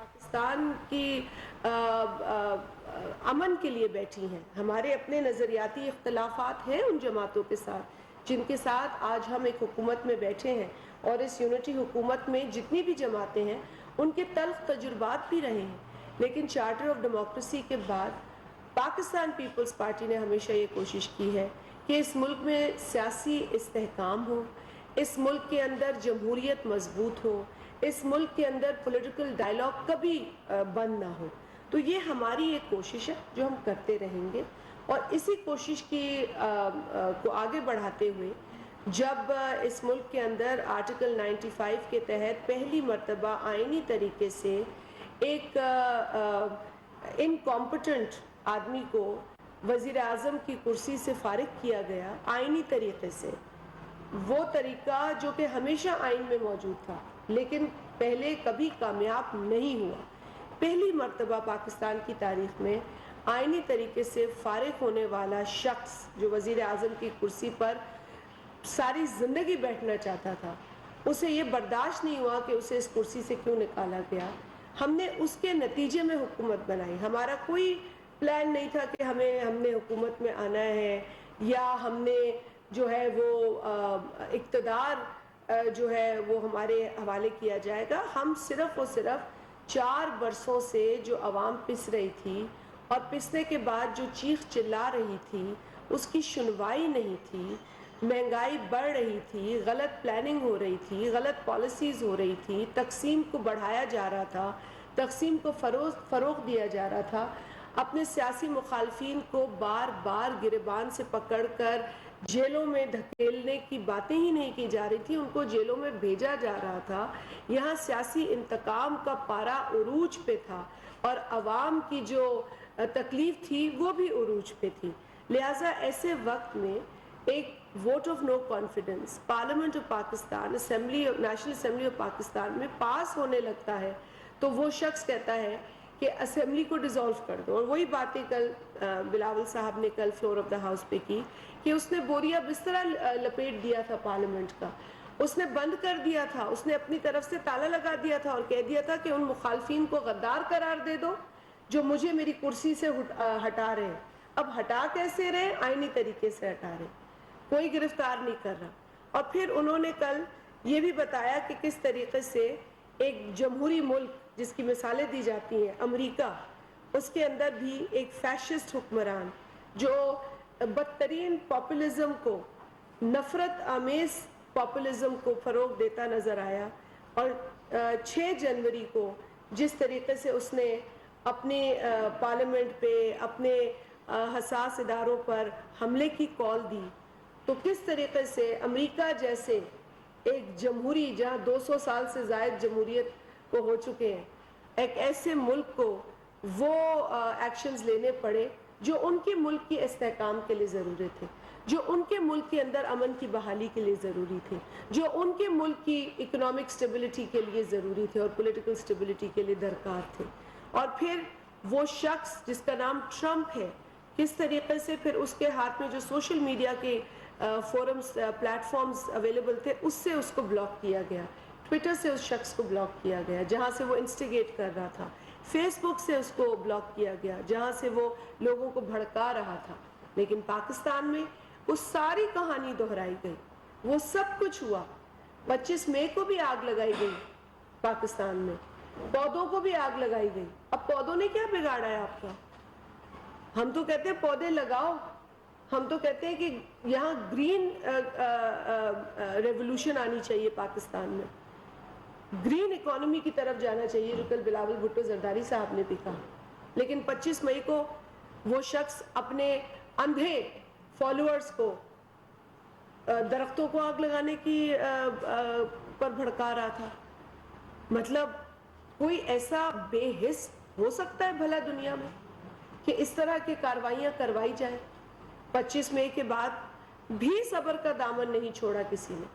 پاکستان کی امن کے لیے بیٹھی ہیں. ہمارے اپنے نظریاتی اختلافات ہیں ان جماعتوں کے ساتھ جن کے ساتھ آج ہم ایک حکومت میں بیٹھے ہیں, اور اس یونٹی حکومت میں جتنی بھی جماعتیں ہیں ان کے تلخ تجربات بھی رہے ہیں. لیکن چارٹر آف ڈیموکریسی کے بعد پاکستان پیپلز پارٹی نے ہمیشہ یہ کوشش کی ہے کہ اس ملک میں سیاسی استحکام ہو, اس ملک کے اندر جمہوریت مضبوط ہو, اس ملک کے اندر پولیٹیکل ڈائلاگ کبھی بند نہ ہو. تو یہ ہماری ایک کوشش ہے جو ہم کرتے رہیں گے, اور اسی کوشش کو آگے بڑھاتے ہوئے جب اس ملک کے اندر آرٹیکل 95 کے تحت پہلی مرتبہ آئینی طریقے سے ایک انکمپٹنٹ آدمی کو وزیر اعظم کی کرسی سے فارغ کیا گیا آئینی طریقے سے, وہ طریقہ جو کہ ہمیشہ آئین میں موجود تھا لیکن پہلے کبھی کامیاب نہیں ہوا. پہلی مرتبہ پاکستان کی تاریخ میں آئینی طریقے سے فارغ ہونے والا شخص جو وزیر اعظم کی کرسی پر ساری زندگی بیٹھنا چاہتا تھا, اسے یہ برداشت نہیں ہوا کہ اسے اس کرسی سے کیوں نکالا گیا. ہم نے اس کے نتیجے میں حکومت بنائی. ہمارا کوئی پلان نہیں تھا کہ ہم نے حکومت میں آنا ہے یا ہم نے جو ہے وہ اقتدار جو ہے وہ ہمارے حوالے کیا جائے گا. ہم صرف اور صرف 4 برسوں سے جو عوام پس رہی تھی اور پسنے کے بعد جو چیخ چلا رہی تھی اس کی سنوائی نہیں تھی, مہنگائی بڑھ رہی تھی, غلط پلاننگ ہو رہی تھی, غلط پالیسیز ہو رہی تھی, تقسیم کو بڑھایا جا رہا تھا, تقسیم کو فروغ دیا جا رہا تھا, اپنے سیاسی مخالفین کو بار بار گریبان سے پکڑ کر جیلوں میں دھکیلنے کی باتیں ہی نہیں کی جا رہی تھی, ان کو جیلوں میں بھیجا جا رہا تھا. یہاں سیاسی انتقام کا پارا عروج پہ تھا اور عوام کی جو تکلیف تھی وہ بھی عروج پہ تھی. لہٰذا ایسے وقت میں ایک vote of no confidence parliament of Pakistan national assembly of Pakistan میں پاس ہونے لگتا ہے تو وہ شخص کہتا ہے کہ اسمبلی کو ڈیزالو کر دو. اور وہی باتیں کل بلاول صاحب نے کل فلور آف دا ہاؤس پہ کی کہ اس نے بوریا بسترا لپیٹ دیا تھا پارلیمنٹ کا, اس نے بند کر دیا تھا, اس نے اپنی طرف سے تالا لگا دیا تھا اور کہہ دیا تھا کہ ان مخالفین کو غدار قرار دے دو جو مجھے میری کرسی سے ہٹا رہے ہیں. اب ہٹا کیسے رہے؟ آئینی طریقے سے ہٹا رہے, کوئی گرفتار نہیں کر رہا. اور پھر انہوں نے کل یہ بھی بتایا کہ کس طریقے سے ایک جمہوری ملک جس کی مثالیں دی جاتی ہیں امریکہ, اس کے اندر بھی ایک فیشسٹ حکمران جو بدترین پاپولزم کو, نفرت آمیز پاپولزم کو فروغ دیتا نظر آیا. اور 6 جنوری کو جس طریقے سے اس نے اپنے پارلیمنٹ پہ اپنے حساس اداروں پر حملے کی کال دی, تو کس طریقے سے امریکہ جیسے ایک جمہوری جہاں 200 سال سے زائد جمہوریت کو ہو چکے ہیں, ایک ایسے ملک کو وہ ایکشنز لینے پڑے جو ان کے ملک کی استحکام کے لیے ضروری تھے, جو ان کے ملک کے اندر امن کی بحالی کے لیے ضروری تھے, جو ان کے ملک کی اکنامک سٹیبلٹی کے لیے ضروری تھے اور پولیٹیکل سٹیبلٹی کے لیے درکار تھے. اور پھر وہ شخص جس کا نام ٹرمپ ہے, کس طریقے سے پھر اس کے ہاتھ میں جو سوشل میڈیا کے فورمز پلیٹ فارمز اویلیبل تھے اس سے اس کو بلاک کیا گیا, ٹویٹر سے اس شخص کو بلاک کیا گیا جہاں سے وہ انسٹیگیٹ کر رہا تھا, فیس بک سے اس کو بلاک کیا گیا جہاں سے وہ لوگوں کو بھڑکا رہا تھا. لیکن پاکستان میں اس ساری کہانی دہرائی گئی, وہ سب کچھ ہوا. 25 مئی کو بھی آگ لگائی گئی پاکستان میں, پودوں کو بھی آگ لگائی گئی. اب پودوں نے کیا بگاڑا ہے آپ کا؟ ہم تو کہتے ہیں پودے لگاؤ, ہم تو کہتے ہیں کہ یہاں گرین ریولوشن آنی چاہیے پاکستان میں, گرین اکانومی کی طرف جانا چاہیے جو کل بلاول بھٹو زرداری صاحب نے بھی کہا. لیکن 25 مئی کو وہ شخص اپنے اندھے فالوورز کو درختوں کو آگ لگانے کی پر بھڑکا رہا تھا. مطلب کوئی ایسا بے حس ہو سکتا ہے بھلا دنیا میں کہ اس طرح کی کاروائیاں کروائی جائیں؟ 25 مئی کے بعد بھی صبر کا دامن نہیں چھوڑا کسی نے.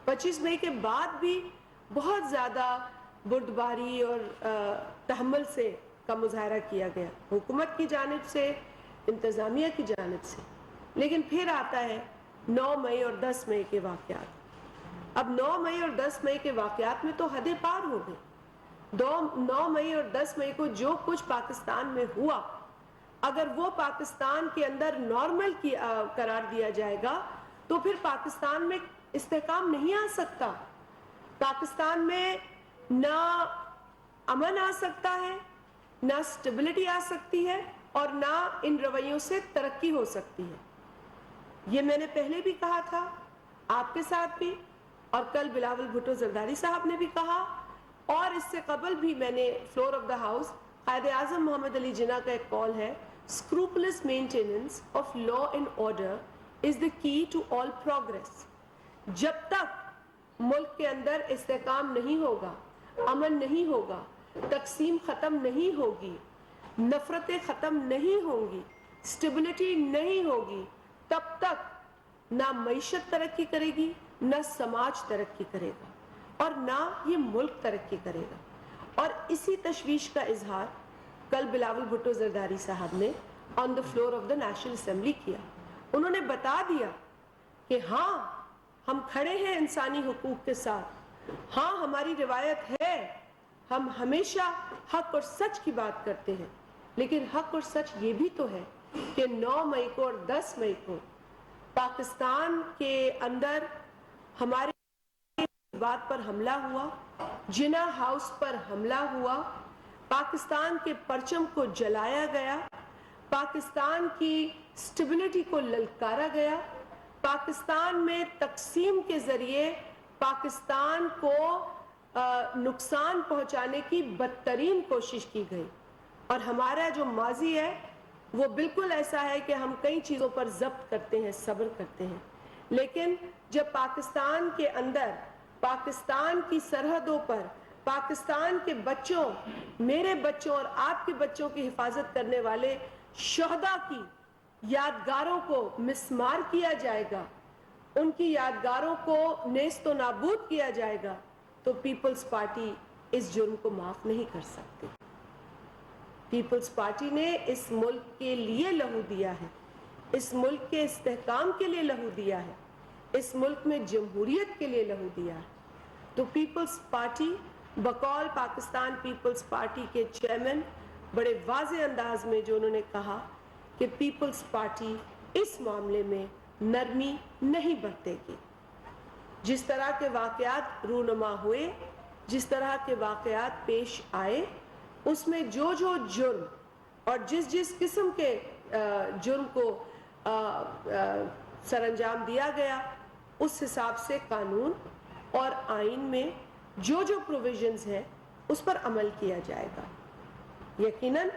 25 مئی کے بعد بھی بہت زیادہ بردباری اور تحمل سے کا مظاہرہ کیا گیا حکومت کی جانب سے, انتظامیہ کی جانب سے. لیکن پھر آتا ہے 9 مئی اور 10 مئی کے واقعات. اب 9 مئی اور 10 مئی کے واقعات میں تو حدیں پار ہو گئی. 9 مئی اور 10 مئی کو جو کچھ پاکستان میں ہوا، اگر وہ پاکستان کے اندر نارمل قرار دیا جائے گا تو پھر پاکستان میں استحکام نہیں آ سکتا. پاکستان میں نہ امن آ سکتا ہے، نہ سٹیبلٹی آ سکتی ہے، اور نہ ان رویوں سے ترقی ہو سکتی ہے. یہ میں نے پہلے بھی کہا تھا آپ کے ساتھ بھی، اور کل بلاول بھٹو زرداری صاحب نے بھی کہا، اور اس سے قبل بھی میں نے floor of the house Quaid Azam محمد علی جناح کا ایک کال ہے، scrupulous maintenance of law and order is the key to all progress. جب تک ملک کے اندر استحکام نہیں ہوگا، امن نہیں ہوگا، تقسیم ختم نہیں ہوگی، نفرتیں ختم نہیں ہوں گی، سٹیبلٹی نہیں ہوگی، تب تک نہ معیشت ترقی کرے گی، نہ سماج ترقی کرے گا، اور نہ یہ ملک ترقی کرے گا. اور اسی تشویش کا اظہار کل بلاول بھٹو زرداری صاحب نے on the floor of the national assembly کیا. انہوں نے بتا دیا کہ ہاں ہم کھڑے ہیں انسانی حقوق کے ساتھ، ہاں ہماری روایت ہے، ہم ہمیشہ حق اور سچ کی بات کرتے ہیں، لیکن حق اور سچ یہ بھی تو ہے کہ 9 مئی کو اور 10 مئی کو پاکستان کے اندر ہمارے بات پر حملہ ہوا، جناح ہاؤس پر حملہ ہوا، پاکستان کے پرچم کو جلایا گیا، پاکستان کی سٹیبلٹی کو للکارا گیا، پاکستان میں تقسیم کے ذریعے پاکستان کو نقصان پہنچانے کی بدترین کوشش کی گئی. اور ہمارا جو ماضی ہے وہ بالکل ایسا ہے کہ ہم کئی چیزوں پر ضبط کرتے ہیں، صبر کرتے ہیں، لیکن جب پاکستان کے اندر، پاکستان کی سرحدوں پر پاکستان کے بچوں، میرے بچوں اور آپ کے بچوں کی حفاظت کرنے والے شہداء کی یادگاروں کو مسمار کیا جائے گا، ان کی یادگاروں کو نیست و نابود کیا جائے گا، تو پیپلز پارٹی اس جرم کو معاف نہیں کر سکتی. پیپلز پارٹی نے اس ملک کے لیے لہو دیا ہے، اس ملک کے استحکام کے لیے لہو دیا ہے، اس ملک میں جمہوریت کے لیے لہو دیا ہے. تو پیپلز پارٹی بقول پاکستان پیپلز پارٹی کے چیئرمین بڑے واضح انداز میں جو انہوں نے کہا کہ پیپلز پارٹی اس معاملے میں نرمی نہیں برتے گی. جس طرح کے واقعات رونما ہوئے، جس طرح کے واقعات پیش آئے، اس میں جو جرم اور جس قسم کے جرم کو سر انجام دیا گیا، اس حساب سے قانون اور آئین میں جو پروویژنز ہیں اس پر عمل کیا جائے گا. یقیناً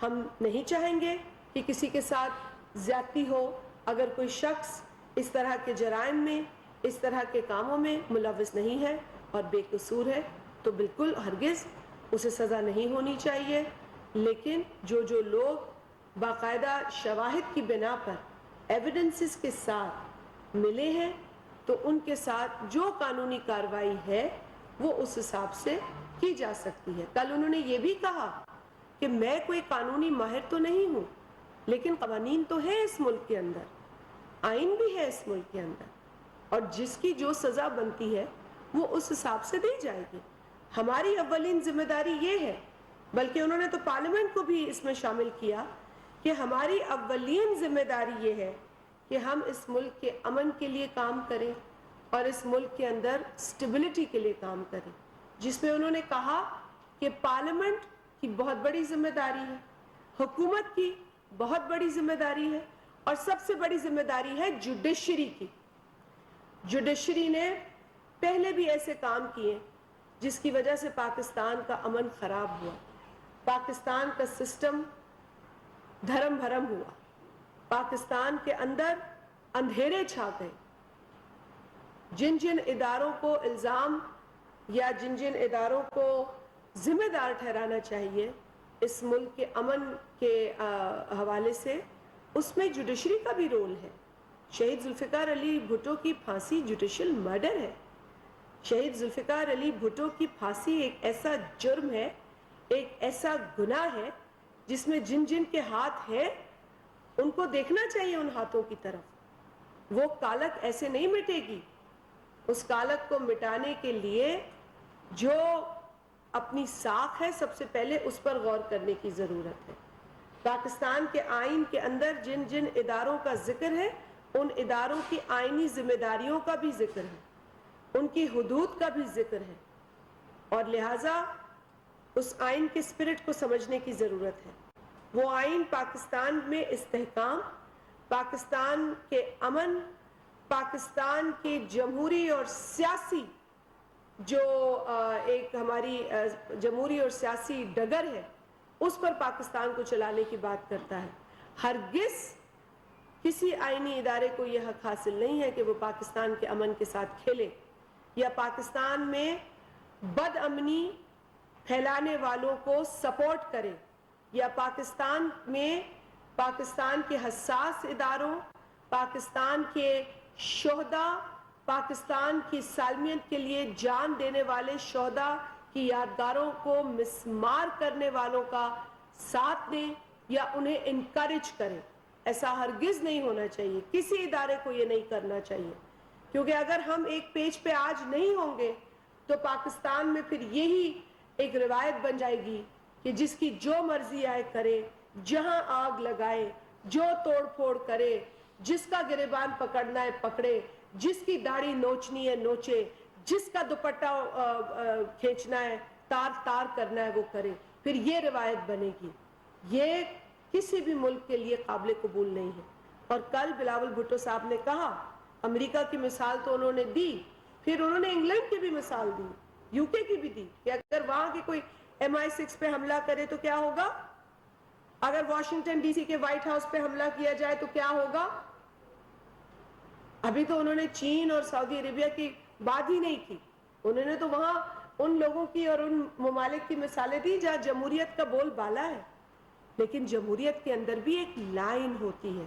ہم نہیں چاہیں گے کہ کسی کے ساتھ زیادتی ہو. اگر کوئی شخص اس طرح کے جرائم میں، اس طرح کے کاموں میں ملوث نہیں ہے اور بے قصور ہے تو بالکل ہرگز اسے سزا نہیں ہونی چاہیے. لیکن جو لوگ باقاعدہ شواہد کی بنا پر ایویڈنسز کے ساتھ ملے ہیں تو ان کے ساتھ جو قانونی کارروائی ہے وہ اس حساب سے کی جا سکتی ہے. کل انہوں نے یہ بھی کہا کہ میں کوئی قانونی ماہر تو نہیں ہوں، لیکن قوانین تو ہے اس ملک کے اندر، آئین بھی ہے اس ملک کے اندر، اور جس کی جو سزا بنتی ہے وہ اس حساب سے دی جائے گی. ہماری اولین ذمہ داری یہ ہے، بلکہ انہوں نے تو پارلیمنٹ کو بھی اس میں شامل کیا، کہ ہماری اولین ذمہ داری یہ ہے کہ ہم اس ملک کے امن کے لیے کام کریں اور اس ملک کے اندر سٹیبلٹی کے لیے کام کریں، جس میں انہوں نے کہا کہ پارلیمنٹ کی بہت بڑی ذمہ داری ہے، حکومت کی بہت بڑی ذمہ داری ہے، اور سب سے بڑی ذمہ داری ہے جوڈیشری کی. جوڈیشری نے پہلے بھی ایسے کام کیے جس کی وجہ سے پاکستان کا امن خراب ہوا، پاکستان کا سسٹم دھرم بھرم ہوا، پاکستان کے اندر اندھیرے چھا گئے. جن اداروں کو الزام یا جن اداروں کو ذمہ دار ٹھہرانا چاہیے اس ملک کے امن کے حوالے سے، اس میں جوڈیشری کا بھی رول ہے. شہید ذوالفقار علی بھٹو کی پھانسی جوڈیشل مرڈر ہے. شہید ذوالفقار علی بھٹو کی پھانسی ایک ایسا جرم ہے، ایک ایسا گناہ ہے جس میں جن کے ہاتھ ہیں ان کو دیکھنا چاہیے ان ہاتھوں کی طرف. وہ کالک ایسے نہیں مٹے گی. اس کالک کو مٹانے کے لیے جو اپنی ساکھ ہے سب سے پہلے اس پر غور کرنے کی ضرورت ہے. پاکستان کے آئین کے اندر جن جن اداروں کا ذکر ہے ان اداروں کی آئینی ذمہ داریوں کا بھی ذکر ہے, ان کی حدود کا بھی ذکر ہے, اور لہٰذا اس آئین کے اسپرٹ کو سمجھنے کی ضرورت ہے. وہ آئین پاکستان میں استحکام, پاکستان کے امن, پاکستان کی جمہوری اور سیاسی جو ایک ہماری جمہوری اور سیاسی ڈگر ہے اس پر پاکستان کو چلانے کی بات کرتا ہے. ہرگز کسی آئینی ادارے کو یہ حق حاصل نہیں ہے کہ وہ پاکستان کے امن کے ساتھ کھیلے یا پاکستان میں بد امنی پھیلانے والوں کو سپورٹ کرے یا پاکستان میں پاکستان کے حساس اداروں, پاکستان کے شہداء, پاکستان کی سالمیت کے لیے جان دینے والے شہداء کی یادگاروں کو مسمار کرنے والوں کا ساتھ دیں یا انہیں انکریج کریں. ایسا ہرگز نہیں ہونا چاہیے, کسی ادارے کو یہ نہیں کرنا چاہیے, کیونکہ اگر ہم ایک پیج پہ آج نہیں ہوں گے تو پاکستان میں پھر یہی ایک روایت بن جائے گی کہ جس کی جو مرضی آئے کرے, جہاں آگ لگائے, جو توڑ پھوڑ کرے, جس کا گریبان پکڑنا ہے پکڑے, جس کی داڑھی نوچنی ہے نوچے, جس کا دوپٹہ کھینچنا ہے, تار تار کرنا ہے وہ کرے. پھر یہ روایت بنے گی. یہ کسی بھی ملک کے لیے قابل قبول نہیں ہے. اور کل بلاول بھٹو صاحب نے کہا, امریکہ کی مثال تو انہوں نے دی, پھر انہوں نے انگلینڈ کی بھی مثال دی, یو کے کی بھی دی, کہ اگر وہاں کی کوئی MI6 پہ حملہ کرے تو کیا ہوگا, اگر واشنگٹن ڈی سی کے وائٹ ہاؤس پہ حملہ کیا جائے تو کیا ہوگا. ابھی تو انہوں نے چین اور سعودی عربیہ کی بات ہی نہیں کی, انہوں نے تو وہاں ان لوگوں کی اور ان ممالک کی مثالیں دی جہاں جمہوریت کا بول بالا ہے. لیکن جمہوریت کے اندر بھی ایک لائن ہوتی ہے,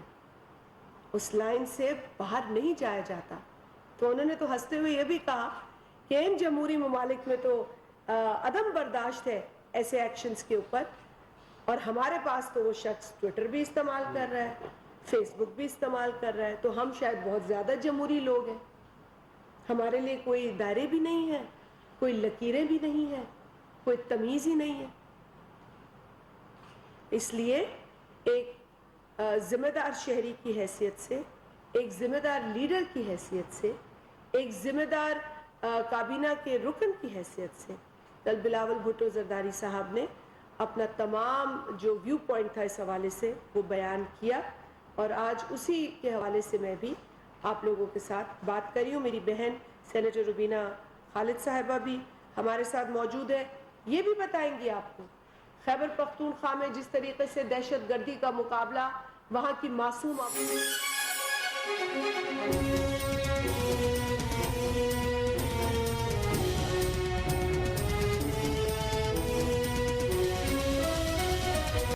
اس لائن سے باہر نہیں جایا جاتا. تو انہوں نے تو ہنستے ہوئے یہ بھی کہا کہ ان جمہوری ممالک میں تو عدم برداشت ہے ایسے ایکشنز کے اوپر, اور ہمارے پاس تو وہ شخص ٹویٹر بھی استعمال کر رہا ہے, فیس بک بھی استعمال کر رہا ہے, تو ہم شاید بہت زیادہ جمہوری لوگ ہیں. ہمارے لیے کوئی دائرے بھی نہیں ہے, کوئی لکیریں بھی نہیں ہیں, کوئی تمیز ہی نہیں ہے. اس لیے ایک ذمہ دار شہری کی حیثیت سے, ایک ذمہ دار لیڈر کی حیثیت سے, ایک ذمہ دار کابینہ کے رکن کی حیثیت سے کل بلاول بھٹو زرداری صاحب نے اپنا تمام جو ویو پوائنٹ تھا اس حوالے سے وہ بیان کیا, اور آج اسی کے حوالے سے میں بھی آپ لوگوں کے ساتھ بات کری ہوں. میری بہن سینیٹر روبینہ خالد صاحبہ بھی ہمارے ساتھ موجود ہے, یہ بھی بتائیں گی آپ کو خیبر پختونخوا میں جس طریقے سے دہشت گردی کا مقابلہ وہاں کی معصوم